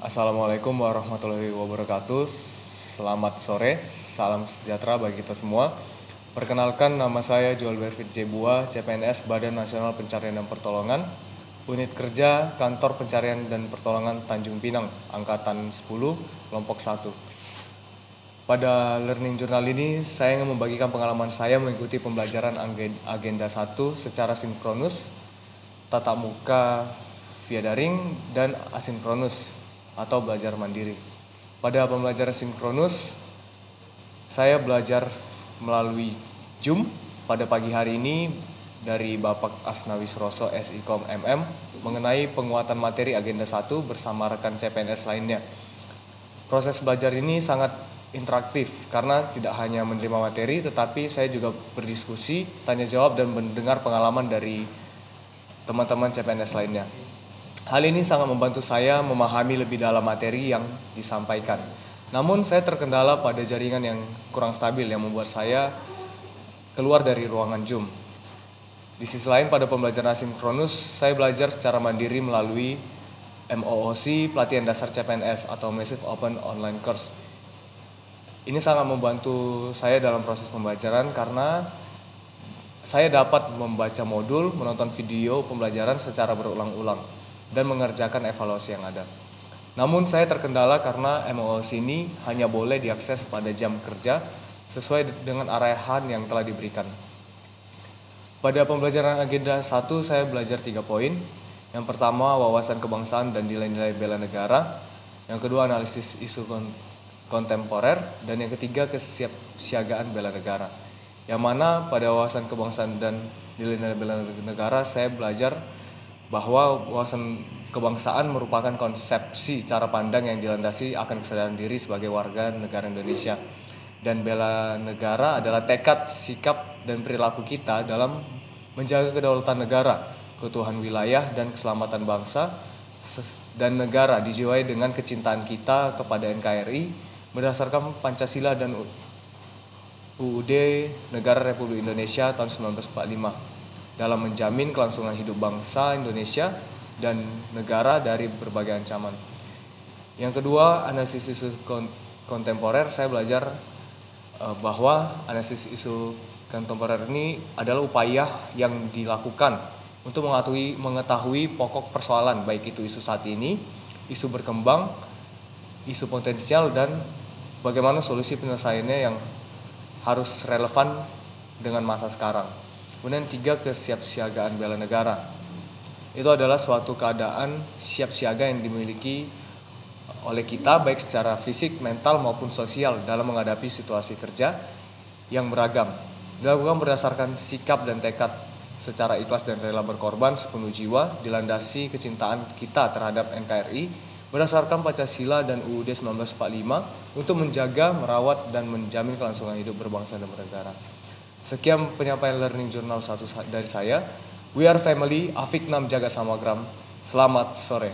Assalamualaikum warahmatullahi wabarakatuh. Selamat sore, salam sejahtera bagi kita semua. Perkenalkan, nama saya Joel Berfit Jebua, CPNS Badan Nasional Pencarian dan Pertolongan, Unit Kerja Kantor Pencarian dan Pertolongan Tanjung Pinang, Angkatan 10, Kelompok 1. Pada Learning Journal ini, saya ingin membagikan pengalaman saya mengikuti pembelajaran Agenda 1 secara sinkronus, tatap muka via daring, dan asinkronus atau belajar mandiri. Pada pembelajaran sinkronus, saya belajar melalui Zoom pada pagi hari ini dari Bapak Asnawi Suroso SIKOM MM mengenai penguatan materi Agenda 1 bersama rekan CPNS lainnya. Proses belajar ini sangat interaktif karena tidak hanya menerima materi, tetapi saya juga berdiskusi, tanya jawab, dan mendengar pengalaman dari teman-teman CPNS lainnya. Hal ini sangat membantu saya memahami lebih dalam materi yang disampaikan. Namun saya terkendala pada jaringan yang kurang stabil yang membuat saya keluar dari ruangan Zoom. Di sisi lain, pada pembelajaran asinkronus, saya belajar secara mandiri melalui MOOC, Pelatihan Dasar CPNS atau Massive Open Online Course. Ini sangat membantu saya dalam proses pembelajaran karena saya dapat membaca modul, menonton video pembelajaran secara berulang-ulang, dan mengerjakan evaluasi yang ada. Namun saya terkendala karena MOOC ini hanya boleh diakses pada jam kerja sesuai dengan arahan yang telah diberikan. Pada pembelajaran Agenda 1 saya belajar 3 poin. Yang pertama, wawasan kebangsaan dan nilai-nilai bela negara. Yang kedua, analisis isu kontemporer. Dan yang ketiga, kesiapsiagaan bela negara. Yang mana pada wawasan kebangsaan dan nilai-nilai bela negara saya belajar bahwa wawasan kebangsaan merupakan konsepsi cara pandang yang dilandasi akan kesadaran diri sebagai warga negara Indonesia. Dan bela negara adalah tekad, sikap, dan perilaku kita dalam menjaga kedaulatan negara, keutuhan wilayah, dan keselamatan bangsa dan negara dijiwai dengan kecintaan kita kepada NKRI berdasarkan Pancasila dan UUD Negara Republik Indonesia tahun 1945 dalam menjamin kelangsungan hidup bangsa Indonesia dan negara dari berbagai ancaman. Yang kedua, analisis isu kontemporer. Saya belajar bahwa analisis isu kontemporer ini adalah upaya yang dilakukan untuk mengetahui pokok persoalan, baik itu isu saat ini, isu berkembang, isu potensial, dan bagaimana solusi penyelesaiannya yang harus relevan dengan masa sekarang. Kemudian 3, kesiapsiagaan bela negara. Itu adalah suatu keadaan siap siaga yang dimiliki oleh kita baik secara fisik, mental, maupun sosial dalam menghadapi situasi kerja yang beragam. Dilakukan berdasarkan sikap dan tekad secara ikhlas dan rela berkorban sepenuh jiwa, dilandasi kecintaan kita terhadap NKRI berdasarkan Pancasila dan UUD 1945 untuk menjaga, merawat, dan menjamin kelangsungan hidup berbangsa dan bernegara. Sekian penyampaian Learning Journal 1 dari saya. We are family, Afik Nam Jaga Samagram. Selamat sore.